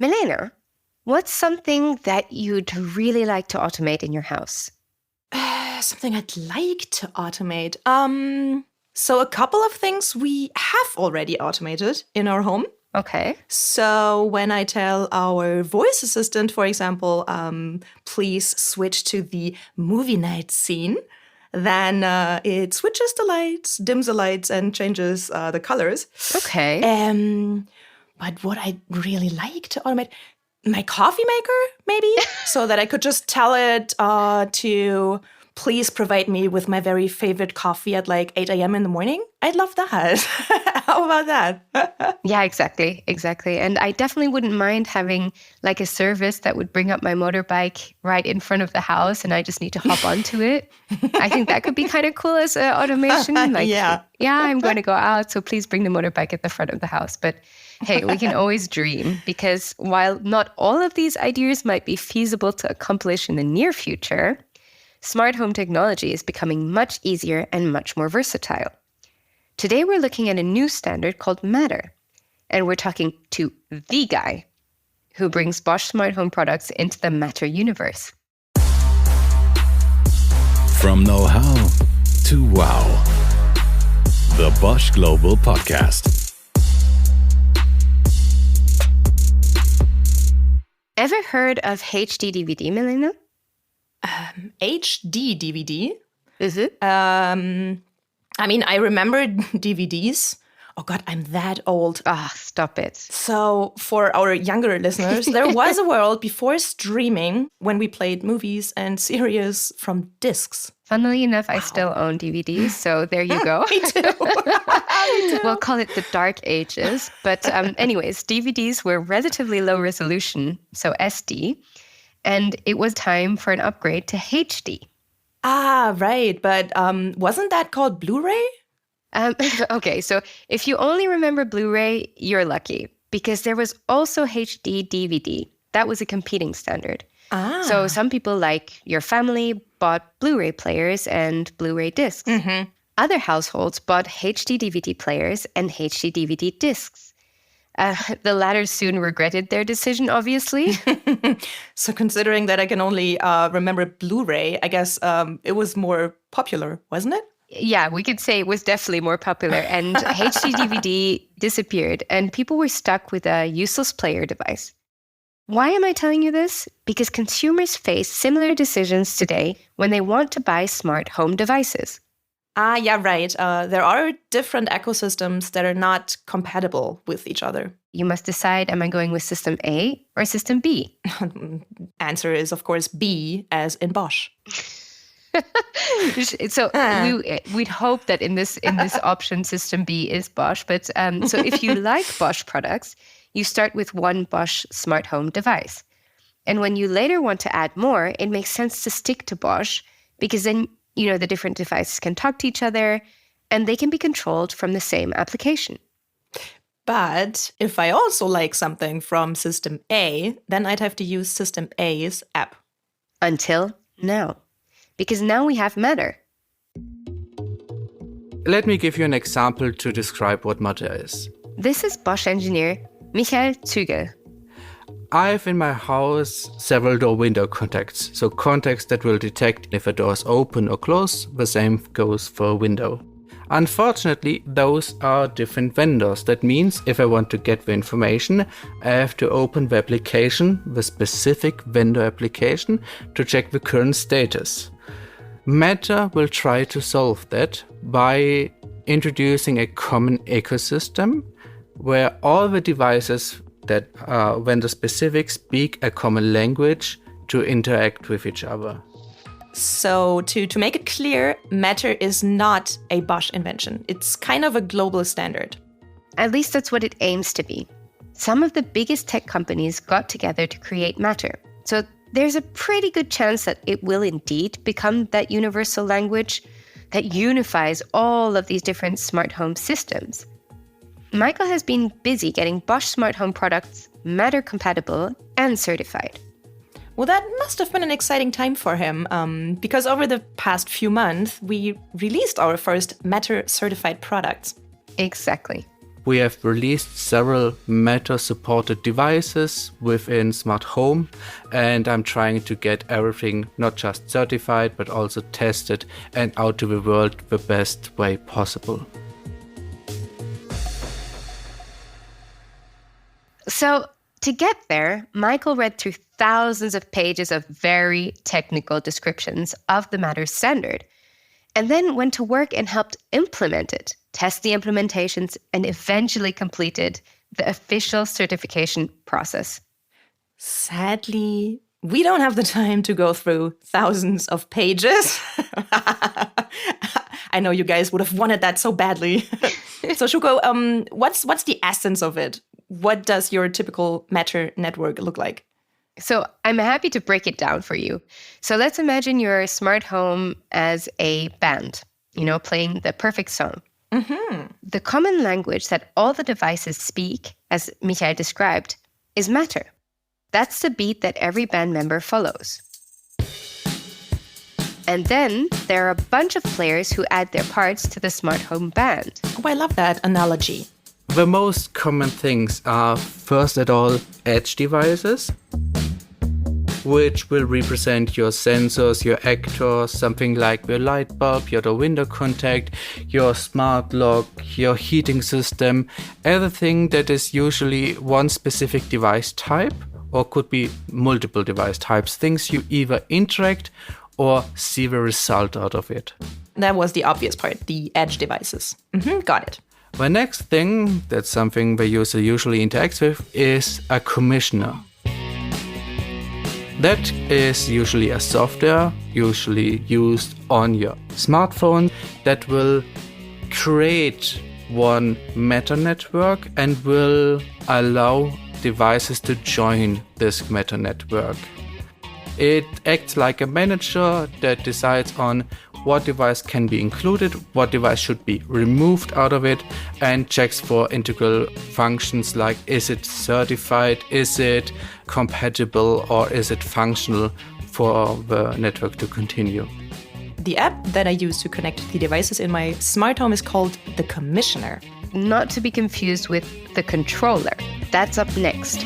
Melena, what's something that you'd really like to automate in your house? Something I'd like to automate. So a couple of things we have already automated in our home. Okay. So when I tell our voice assistant, for example, please switch to the movie night scene, then it switches the lights, dims the lights, and changes the colors. Okay. But what I'd really like to automate, my coffee maker, maybe, so that I could just tell it to please provide me with my very favorite coffee at like 8 a.m. in the morning. I'd love that. How about that? Yeah, exactly. And I definitely wouldn't mind having like a service that would bring up my motorbike right in front of the house and I just need to hop onto it. I think that could be kind of cool as automation. Like, yeah, I'm going to go out, so please bring the motorbike at the front of the house. But hey, we can always dream, because while not all of these ideas might be feasible to accomplish in the near future, smart home technology is becoming much easier and much more versatile. Today, we're looking at a new standard called Matter, and we're talking to the guy who brings Bosch smart home products into the Matter universe. From know-how to wow. The Bosch Global Podcast. Ever heard of HD DVD, Melena? HD DVD? Is it? I mean, I remember DVDs. Oh God, I'm that old. Stop it. So for our younger listeners, there was a world before streaming when we played movies and series from discs. Funnily enough, I still own DVDs, so there you go. Me too. Me too. We'll call it the dark ages. But anyways, DVDs were relatively low resolution, so SD, and it was time for an upgrade to HD. Right. But wasn't that called Blu-ray? Okay, so if you only remember Blu-ray, you're lucky, because there was also HD DVD. That was a competing standard. So some people, like your family, bought Blu-ray players and Blu-ray discs. Mm-hmm. Other households bought HD DVD players and HD DVD discs. The latter soon regretted their decision, obviously. So considering that I can only remember Blu-ray, I guess it was more popular, wasn't it? Yeah, we could say it was definitely more popular, and HD DVD disappeared, and people were stuck with a useless player device. Why am I telling you this? Because consumers face similar decisions today when they want to buy smart home devices. Yeah, right. There are different ecosystems that are not compatible with each other. You must decide, am I going with system A or system B? Answer is, of course, B, as in Bosch. So we'd hope that in this option, system B is Bosch. But so if you like Bosch products, you start with one Bosch smart home device. And when you later want to add more, it makes sense to stick to Bosch, because then, you know, the different devices can talk to each other and they can be controlled from the same application. But if I also like something from System A, then I'd have to use System A's app. Until now. Because now we have Matter. Let me give you an example to describe what Matter is. This is Bosch engineer Michael Zuegel. I have in my house several door-window contacts, so contacts that will detect if a door is open or closed. The same goes for a window. Unfortunately, those are different vendors. That means if I want to get the information, I have to open the application, the specific vendor application, to check the current status. Matter will try to solve that by introducing a common ecosystem where all the devices that are vendor-specific speak a common language to interact with each other. So to make it clear, Matter is not a Bosch invention. It's kind of a global standard. At least that's what it aims to be. Some of the biggest tech companies got together to create Matter. So there's a pretty good chance that it will indeed become that universal language that unifies all of these different smart home systems. Michael has been busy getting Bosch smart home products Matter compatible and certified. Well, that must have been an exciting time for him, because over the past few months, we released our first Matter certified products. Exactly. We have released several Matter-supported devices within Smart Home, and I'm trying to get everything not just certified, but also tested and out to the world the best way possible. So to get there, Michael read through thousands of pages of very technical descriptions of the Matter standard, and then went to work and helped implement it, test the implementations, and eventually completed the official certification process. Sadly, we don't have the time to go through thousands of pages. I know you guys would have wanted that so badly. So Shuko, what's the essence of it? What does your typical Matter network look like? So I'm happy to break it down for you. So let's imagine your smart home as a band, playing the perfect song. Mm-hmm. The common language that all the devices speak, as Michael described, is Matter. That's the beat that every band member follows. And then there are a bunch of players who add their parts to the smart home band. Oh, I love that analogy. The most common things are, first at all, edge devices, which will represent your sensors, your actors, something like your light bulb, your door window contact, your smart lock, your heating system, everything that is usually one specific device type, or could be multiple device types, things you either interact or see the result out of it. That was the obvious part, the edge devices. Got it. The next thing, that's something the user usually interacts with, is a commissioner. That is usually a software, usually used on your smartphone, that will create one Matter network and will allow devices to join this Matter network. It acts like a manager that decides on what device can be included, what device should be removed out of it, and checks for integral functions like is it certified, is it compatible, or is it functional for the network to continue. The app that I use to connect the devices in my smart home is called the Commissioner. Not to be confused with the controller. That's up next.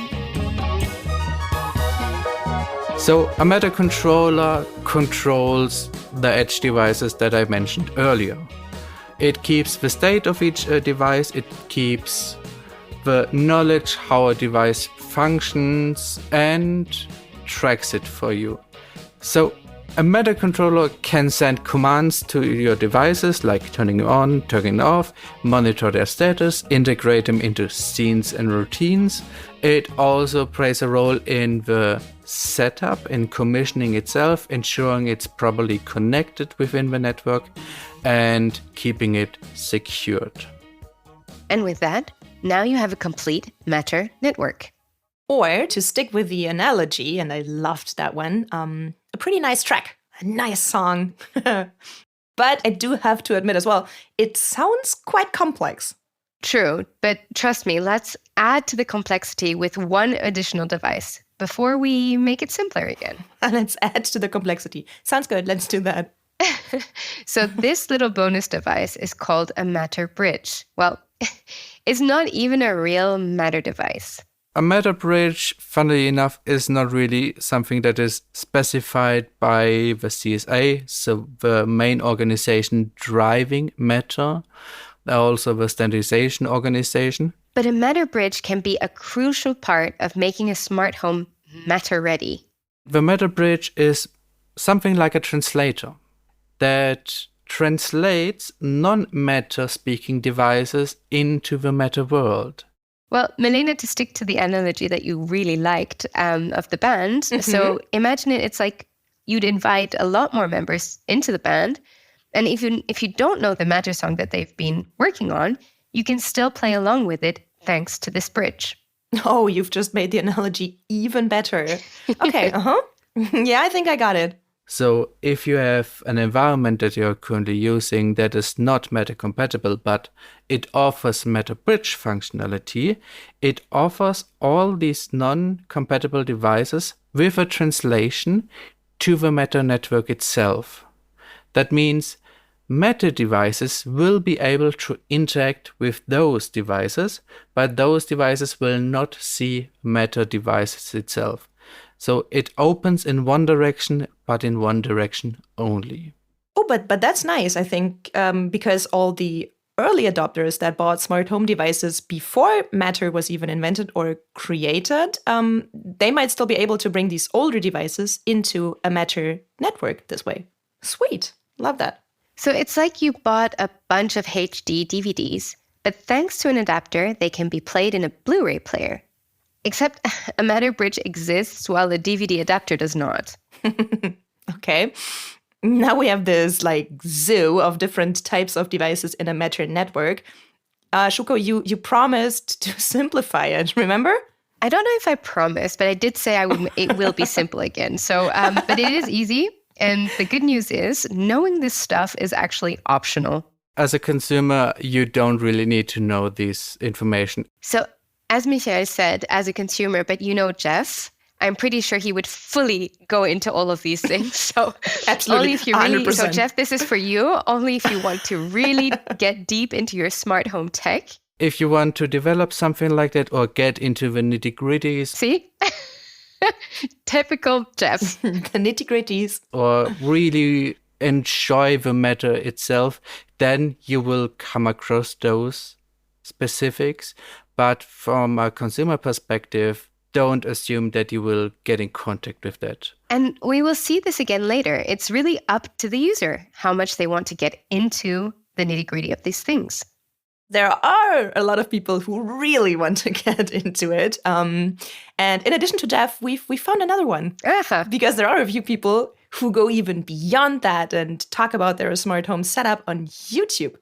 So a Matter controller controls the edge devices that I mentioned earlier. It keeps the state of each device, it keeps the knowledge how a device functions and tracks it for you. So a Matter controller can send commands to your devices like turning on, turning off, monitor their status, integrate them into scenes and routines. It also plays a role in the setup, in commissioning itself, ensuring it's properly connected within the network and keeping it secured. And with that, now you have a complete Matter network. Or, to stick with the analogy, and I loved that one, a pretty nice track, a nice song. But I do have to admit as well, it sounds quite complex. True, but trust me, let's add to the complexity with one additional device before we make it simpler again. And let's add to the complexity. Sounds good, let's do that. So this little bonus device is called a Matter bridge. Well, it's not even a real Matter device. A Matter bridge, funnily enough, is not really something that is specified by the CSA, so the main organization driving Matter, also the standardization organization. But a Matter bridge can be a crucial part of making a smart home Matter ready. The Matter bridge is something like a translator that translates non-Matter speaking devices into the Matter world. Well, Melena, to stick to the analogy that you really liked of the band, so imagine it's like you'd invite a lot more members into the band, and if you don't know the Matter song that they've been working on, you can still play along with it thanks to this bridge. Oh, you've just made the analogy even better. Okay, Yeah, I think I got it. So if you have an environment that you're currently using that is not Matter compatible, but it offers Matter bridge functionality, it offers all these non-compatible devices with a translation to the Matter network itself. That means Matter devices will be able to interact with those devices, but those devices will not see matter devices itself. So it opens in one direction, but in one direction only. Oh, but that's nice, I think, because all the early adopters that bought smart home devices before Matter was even invented or created, they might still be able to bring these older devices into a Matter network this way. Sweet. Love that. So it's like you bought a bunch of HD DVDs, but thanks to an adapter, they can be played in a Blu-ray player. Except a Matter bridge exists while a DVD adapter does not. Okay. Now we have this zoo of different types of devices in a Matter network. Shuko, you promised to simplify it, remember? I don't know if I promised, but I did say it will be simple again. So, but it is easy. And the good news is knowing this stuff is actually optional. As a consumer, you don't really need to know this information. So as Michael said, as a consumer, but you know Jeff, I'm pretty sure he would fully go into all of these things. So absolutely, only if you really, 100%. So Jeff, this is for you. Only if you want to really get deep into your smart home tech. If you want to develop something like that or get into the nitty-gritties. See? Typical Jeff. The nitty-gritties. Or really enjoy the matter itself, then you will come across those specifics. But from a consumer perspective, don't assume that you will get in contact with that. And we will see this again later. It's really up to the user how much they want to get into the nitty-gritty of these things. There are a lot of people who really want to get into it. And in addition to Jeff, we found another one. Uh-huh. Because there are a few people who go even beyond that and talk about their smart home setup on YouTube.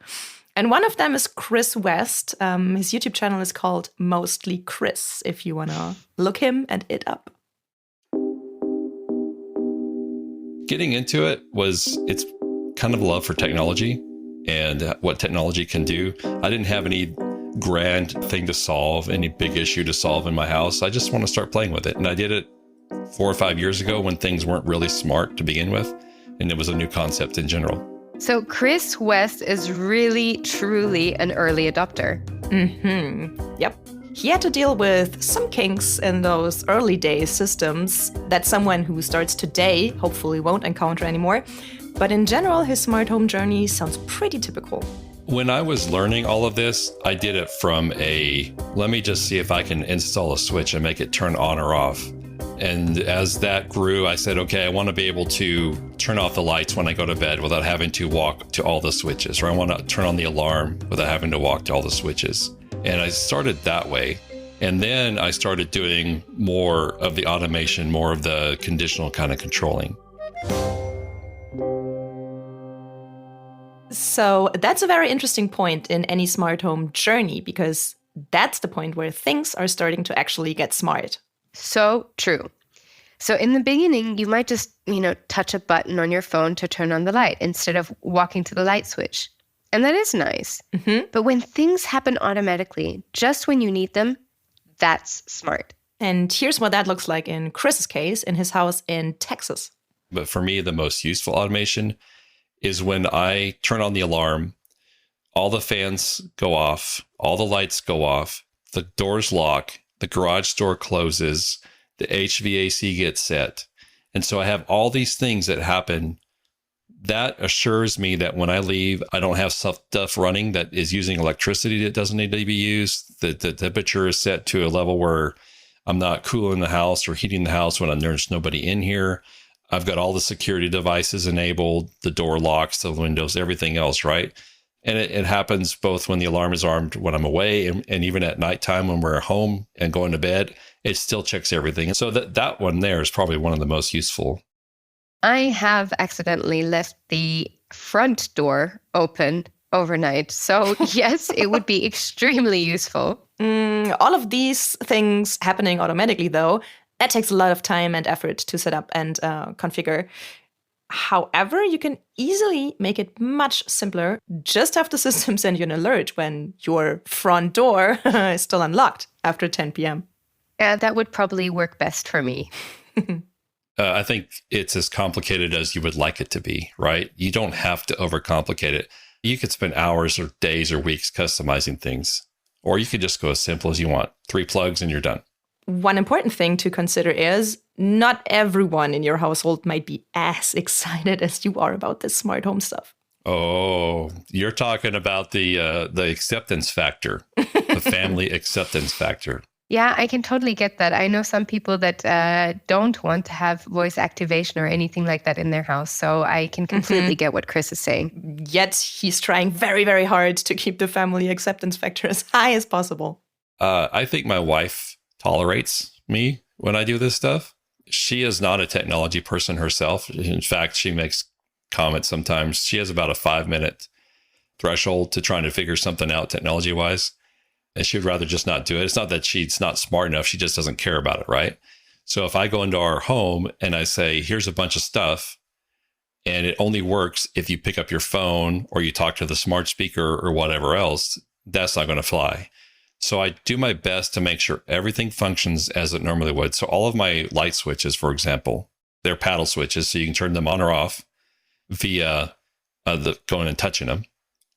And one of them is Chris West. His YouTube channel is called Mostly Chris, if you want to look him and it up. Getting into it's kind of love for technology and what technology can do. I didn't have any grand thing to solve, any big issue to solve in my house. I just want to start playing with it. And I did it 4 or 5 years ago when things weren't really smart to begin with. And it was a new concept in general. So Chris West is really, truly an early adopter. Mm-hmm. Yep. He had to deal with some kinks in those early days systems that someone who starts today hopefully won't encounter anymore. But in general, his smart home journey sounds pretty typical. When I was learning all of this, I did it from let me just see if I can install a switch and make it turn on or off. And as that grew, I said, okay, I want to be able to turn off the lights when I go to bed without having to walk to all the switches, or I want to turn on the alarm without having to walk to all the switches. And I started that way. And then I started doing more of the automation, more of the conditional kind of controlling. So that's a very interesting point in any smart home journey, because that's the point where things are starting to actually get smart. So true. So in the beginning, you might just, touch a button on your phone to turn on the light instead of walking to the light switch. And that is nice. Mm-hmm. But when things happen automatically, just when you need them, that's smart. And here's what that looks like in Chris's case in his house in Texas. But for me, the most useful automation is when I turn on the alarm, all the fans go off, all the lights go off, the doors lock, the garage door closes, the HVAC gets set. And so I have all these things that happen. That assures me that when I leave, I don't have stuff running that is using electricity that doesn't need to be used. The temperature is set to a level where I'm not cooling the house or heating the house when there's nobody in here. I've got all the security devices enabled, the door locks, the windows, everything else, right? And it happens both when the alarm is armed when I'm away and even at nighttime when we're home and going to bed, it still checks everything. So that one there is probably one of the most useful. I have accidentally left the front door open overnight. So yes, it would be extremely useful. All of these things happening automatically, though, that takes a lot of time and effort to set up and configure. However, you can easily make it much simpler. Just have the system send you an alert when your front door is still unlocked after 10 p.m. That would probably work best for me. I think it's as complicated as you would like it to be, right? You don't have to overcomplicate it. You could spend hours or days or weeks customizing things, or you could just go as simple as you want. 3 plugs and you're done. One important thing to consider is not everyone in your household might be as excited as you are about this smart home stuff. Oh, you're talking about the acceptance factor, the family acceptance factor. Yeah, I can totally get that. I know some people that don't want to have voice activation or anything like that in their house. So I can completely get what Chris is saying. Yet he's trying very, very hard to keep the family acceptance factor as high as possible. I think my wife tolerates me when I do this stuff. She is not a technology person herself. In fact, she makes comments sometimes. She has about a 5-minute threshold to trying to figure something out technology-wise. And she would rather just not do it. It's not that she's not smart enough. She just doesn't care about it, right? So if I go into our home and I say, here's a bunch of stuff, and it only works if you pick up your phone or you talk to the smart speaker or whatever else, that's not going to fly. So I do my best to make sure everything functions as it normally would. So all of my light switches, for example, they're paddle switches, so you can turn them on or off via going and touching them.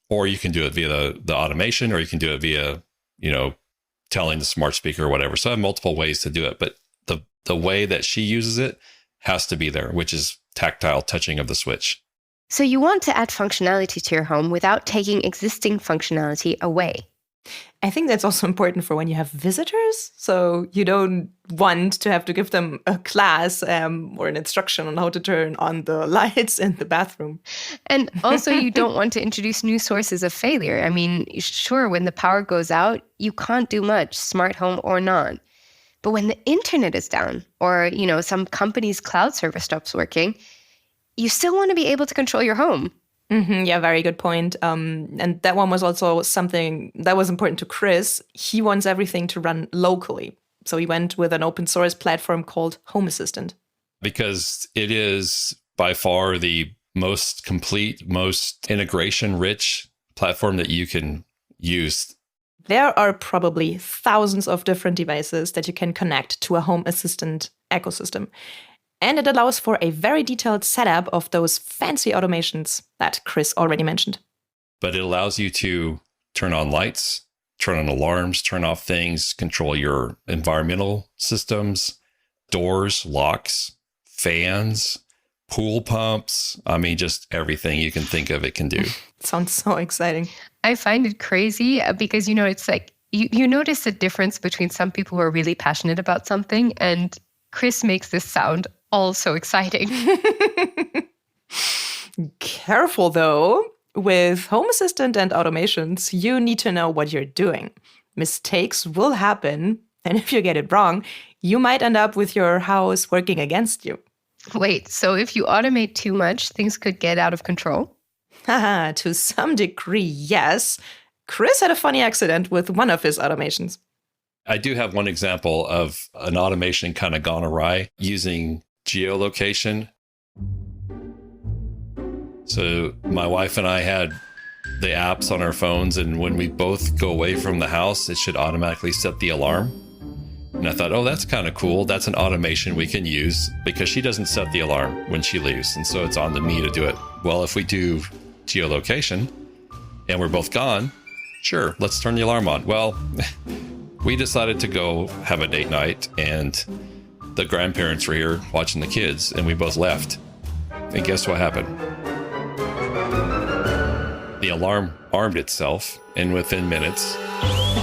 Or you can do it via the automation, or you can do it via telling the smart speaker or whatever. So I have multiple ways to do it, but the way that she uses it has to be there, which is tactile touching of the switch. So you want to add functionality to your home without taking existing functionality away. I think that's also important for when you have visitors. So you don't want to have to give them a class or an instruction on how to turn on the lights in the bathroom. And also, you don't want to introduce new sources of failure. I mean, sure, when the power goes out, you can't do much, smart home or not. But when the internet is down or, some company's cloud server stops working, you still want to be able to control your home. Yeah, very good point. And that one was also something that was important to Chris. He wants everything to run locally. So he went with an open source platform called Home Assistant. Because it is by far the most complete, most integration rich platform that you can use. There are probably thousands of different devices that you can connect to a Home Assistant ecosystem. And it allows for a very detailed setup of those fancy automations that Chris already mentioned. But it allows you to turn on lights, turn on alarms, turn off things, control your environmental systems, doors, locks, fans, pool pumps. I mean, just everything you can think of it can do. Sounds so exciting. I find it crazy because, it's like you notice the difference between some people who are really passionate about something, and Chris makes this sound all so exciting. Careful, though. With Home Assistant and automations, you need to know what you're doing. Mistakes will happen, and if you get it wrong, you might end up with your house working against you. Wait, so if you automate too much, things could get out of control? Haha, to some degree, yes. Chris had a funny accident with one of his automations. I do have one example of an automation kind of gone awry using geolocation. So my wife and I had the apps on our phones, and when we both go away from the house, it should automatically set the alarm. And I thought, oh, that's kind of cool. That's an automation we can use because she doesn't set the alarm when she leaves. And so it's on to me to do it. Well, if we do geolocation and we're both gone, sure, let's turn the alarm on. Well, we decided to go have a date night, and the grandparents were here watching the kids, and we both left. And guess what happened? The alarm armed itself, and within minutes,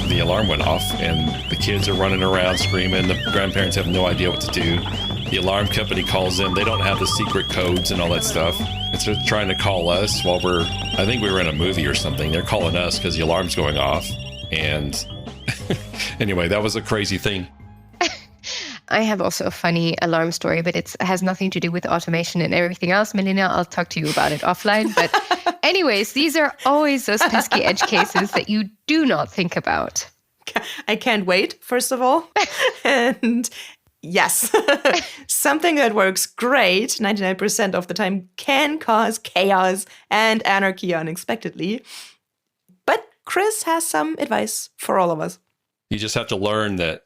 the alarm went off, and the kids are running around screaming. The grandparents have no idea what to do. The alarm company calls them. They don't have the secret codes and all that stuff. And so they're trying to call us while I think we were in a movie or something. They're calling us because the alarm's going off. And anyway, that was a crazy thing. I have also a funny alarm story, but it has nothing to do with automation and everything else. Melena, I'll talk to you about it offline. But anyways, these are always those pesky edge cases that you do not think about. I can't wait, first of all. And yes, something that works great 99% of the time can cause chaos and anarchy unexpectedly. But Chris has some advice for all of us. You just have to learn that,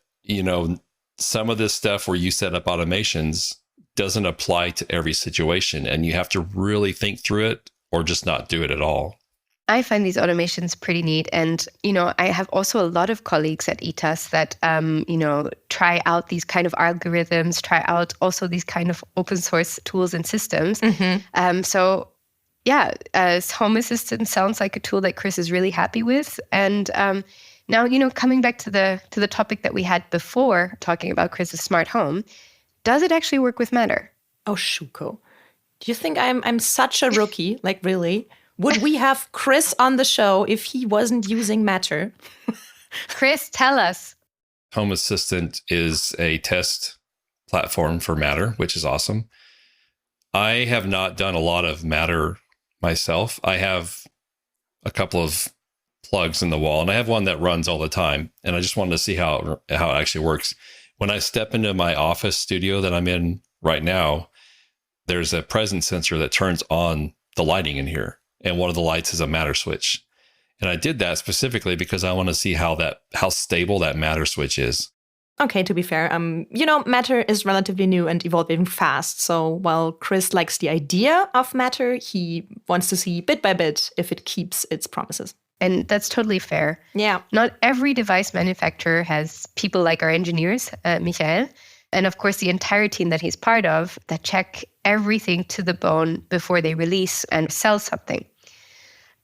some of this stuff where you set up automations doesn't apply to every situation, and you have to really think through it or just not do it at all. I find these automations pretty neat. And, I have also a lot of colleagues at ETAS that, try out these kind of algorithms, try out also these kind of open source tools and systems. Home Assistant sounds like a tool that Chris is really happy with. And now, coming back to the topic that we had before, talking about Chris's smart home, does it actually work with Matter? Oh, Shuko, do you think I'm such a rookie? Like, really? Would we have Chris on the show if he wasn't using Matter? Chris, tell us. Home Assistant is a test platform for Matter, which is awesome. I have not done a lot of Matter myself. I have a couple of plugs in the wall, and I have one that runs all the time. And I just wanted to see how it actually works. When I step into my office studio that I'm in right now, there's a presence sensor that turns on the lighting in here. And one of the lights is a Matter switch. And I did that specifically because I want to see how stable that Matter switch is. Okay, to be fair, Matter is relatively new and evolving fast. So while Chris likes the idea of Matter, he wants to see bit by bit if it keeps its promises. And that's totally fair. Yeah. Not every device manufacturer has people like our engineers, Michael, and of course the entire team that he's part of that check everything to the bone before they release and sell something.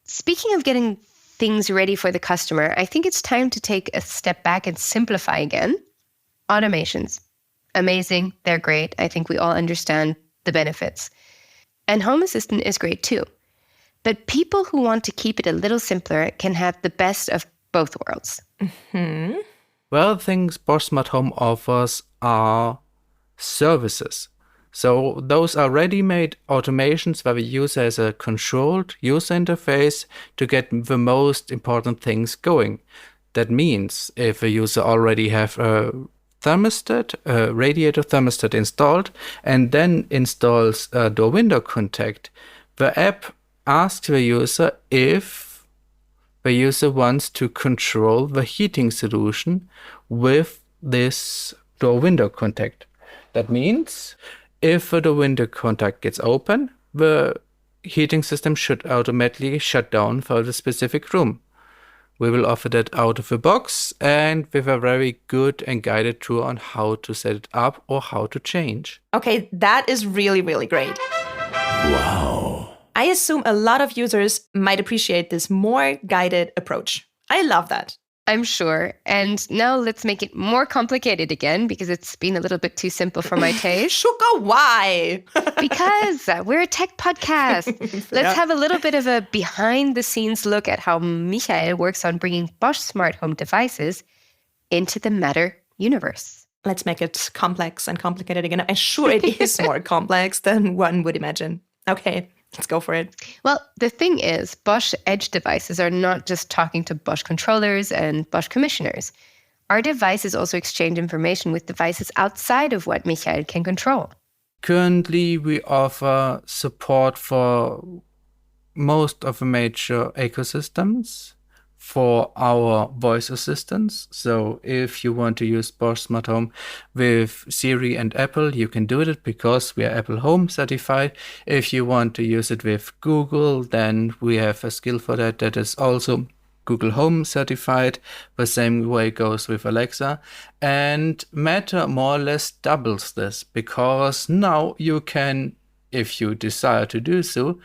Speaking of getting things ready for the customer, I think it's time to take a step back and simplify again. Automations. Amazing. They're great. I think we all understand the benefits. And Home Assistant is great too. But people who want to keep it a little simpler can have the best of both worlds. Mm-hmm. Well, things Bosch Smart Home offers are services. So those are ready-made automations where the user has a controlled user interface to get the most important things going. That means if a user already have a thermostat, a radiator thermostat installed, and then installs a door window contact, the app asks the user if the user wants to control the heating solution with this door window contact. That means if the door window contact gets open, the heating system should automatically shut down for the specific room. We will offer that out of the box and with a very good and guided tour on how to set it up or how to change. Okay, that is really, really great. Wow. I assume a lot of users might appreciate this more guided approach. I love that. I'm sure. And now let's make it more complicated again because it's been a little bit too simple for my taste. Shuko, why? Because we're a tech podcast. Let's have a little bit of a behind-the-scenes look at how Michael works on bringing Bosch smart home devices into the Matter universe. Let's make it complex and complicated again. I'm sure it is more complex than one would imagine. Okay, let's go for it. Well, the thing is, Bosch Edge devices are not just talking to Bosch controllers and Bosch commissioners. Our devices also exchange information with devices outside of what Michael can control. Currently, we offer support for most of the major ecosystems for our voice assistants. So if you want to use Bosch Smart Home with Siri and Apple, you can do it because we are Apple Home certified. If you want to use it with Google, then we have a skill for that is also Google Home certified. The same way goes with Alexa. And Matter more or less doubles this because now you can, if you desire to do so,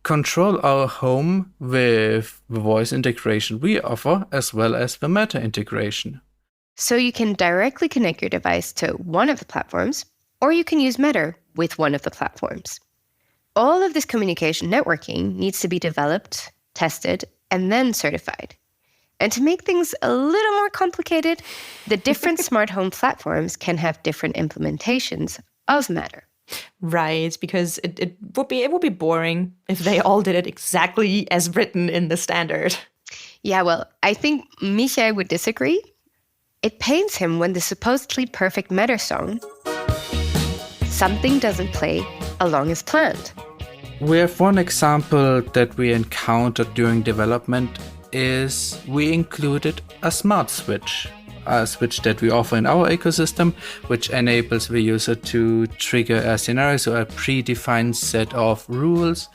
control our home with the voice integration we offer as well as the Matter integration. So you can directly connect your device to one of the platforms, or you can use Matter with one of the platforms. All of this communication networking needs to be developed, tested, and then certified. And to make things a little more complicated, the different smart home platforms can have different implementations of Matter. Right, because it would be boring if they all did it exactly as written in the standard. Yeah, well, I think Michael would disagree. It pains him when the supposedly perfect Matter song, something doesn't play along as planned. We have one example that we encountered during development is we included a smart switch. a switch that we offer in our ecosystem, which enables the user to trigger a scenario, so a predefined set of rules,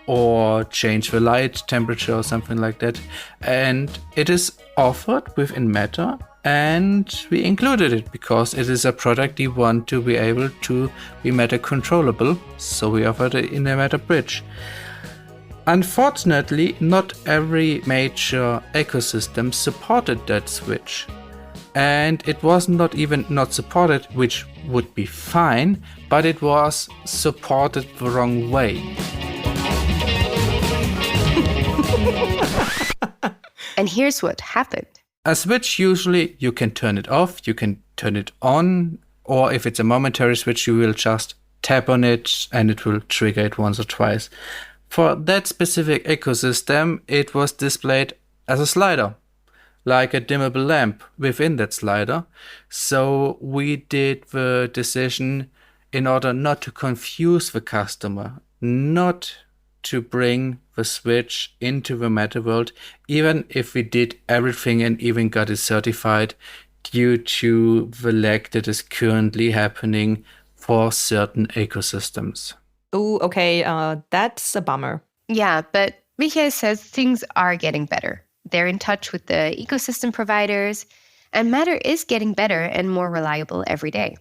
or change the light temperature or something like that. And it is offered within Matter, and we included it because it is a product we want to be able to be Matter controllable, so we offered it in the Matter bridge. Unfortunately, not every major ecosystem supported that switch. And it was not even not supported, which would be fine, but it was supported the wrong way. And here's what happened. A switch, usually you can turn it off, you can turn it on, or if it's a momentary switch, you will just tap on it and it will trigger it once or twice. For that specific ecosystem, it was displayed as a slider, like a dimmable lamp within that slider. So we did the decision, in order not to confuse the customer, not to bring the switch into the Matter world, even if we did everything and even got it certified, due to the lag that is currently happening for certain ecosystems. Oh, okay, that's a bummer. Yeah, but Michael says things are getting better. They're in touch with the ecosystem providers, and Matter is getting better and more reliable every day.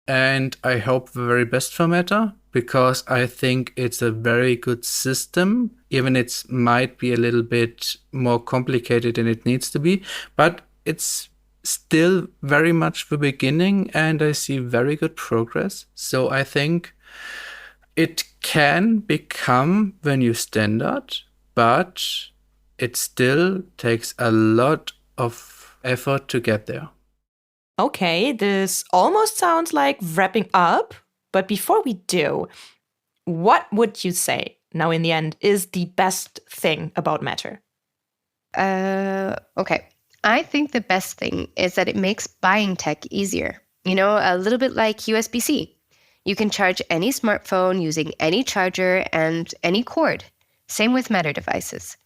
And I hope the very best for Matter, because I think it's a very good system. Even it might be a little bit more complicated than it needs to be, but it's still very much the beginning, and I see very good progress. So I think it can become the new standard, but it still takes a lot of effort to get there. Okay, this almost sounds like wrapping up. But before we do, what would you say, now in the end, is the best thing about Matter? Okay. I think the best thing is that it makes buying tech easier. You know, a little bit like USB-C. You can charge any smartphone using any charger and any cord. Same with Matter devices.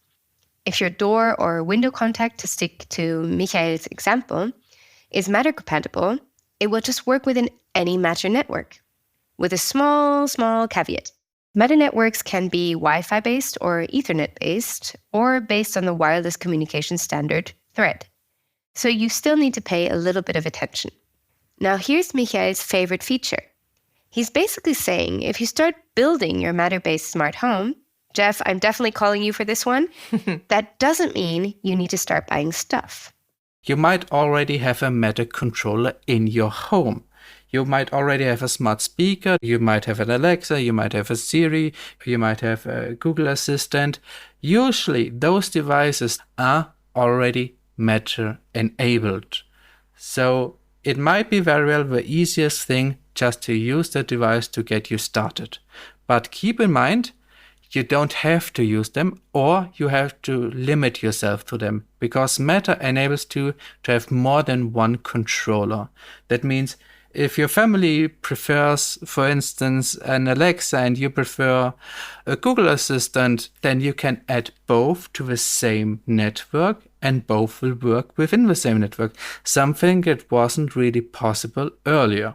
If your door or window contact, to stick to Michael's example, is Matter compatible, it will just work within any Matter network. With a small caveat. Matter networks can be Wi-Fi based or Ethernet based, or based on the wireless communication standard Thread. So you still need to pay a little bit of attention. Now here's Michael's favorite feature. He's basically saying if you start building your Matter-based smart home, Jeff, I'm definitely calling you for this one, that doesn't mean you need to start buying stuff. You might already have a Matter controller in your home. You might already have a smart speaker, you might have an Alexa, you might have a Siri, you might have a Google Assistant. Usually those devices are already Matter enabled. So it might be very well the easiest thing just to use the device to get you started. But keep in mind, you don't have to use them, or you have to limit yourself to them, because Matter enables you to have more than one controller. That means if your family prefers, for instance, an Alexa and you prefer a Google Assistant, then you can add both to the same network and both will work within the same network, something that wasn't really possible earlier.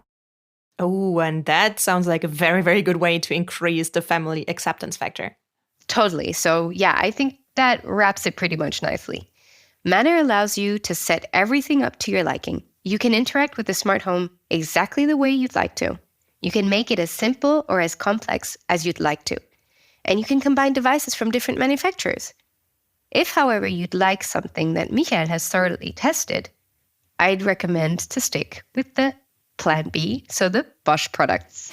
Oh, and that sounds like a very, very good way to increase the family acceptance factor. Totally. So yeah, I think that wraps it pretty much nicely. Matter allows you to set everything up to your liking. You can interact with the smart home exactly the way you'd like to. You can make it as simple or as complex as you'd like to. And you can combine devices from different manufacturers. If, however, you'd like something that Michael has thoroughly tested, I'd recommend to stick with the Plan B, so the Bosch products.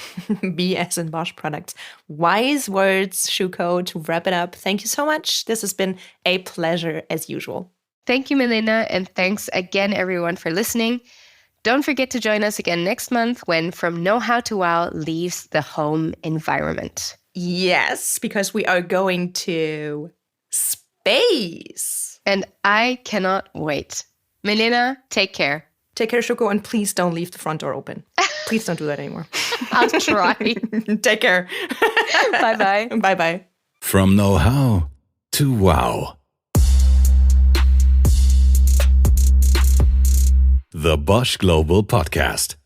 B as in Bosch products. Wise words, Shuko, to wrap it up. Thank you so much. This has been a pleasure as usual. Thank you, Melena, and thanks again, everyone, for listening. Don't forget to join us again next month when From Know-How to Wow leaves the home environment. Yes, because we are going to space. And I cannot wait. Melena, take care. Take care, Shuko, and please don't leave the front door open. Please don't do that anymore. I'll try. Take care. Bye-bye. Bye-bye. From know-how to wow. the Bosch Global Podcast.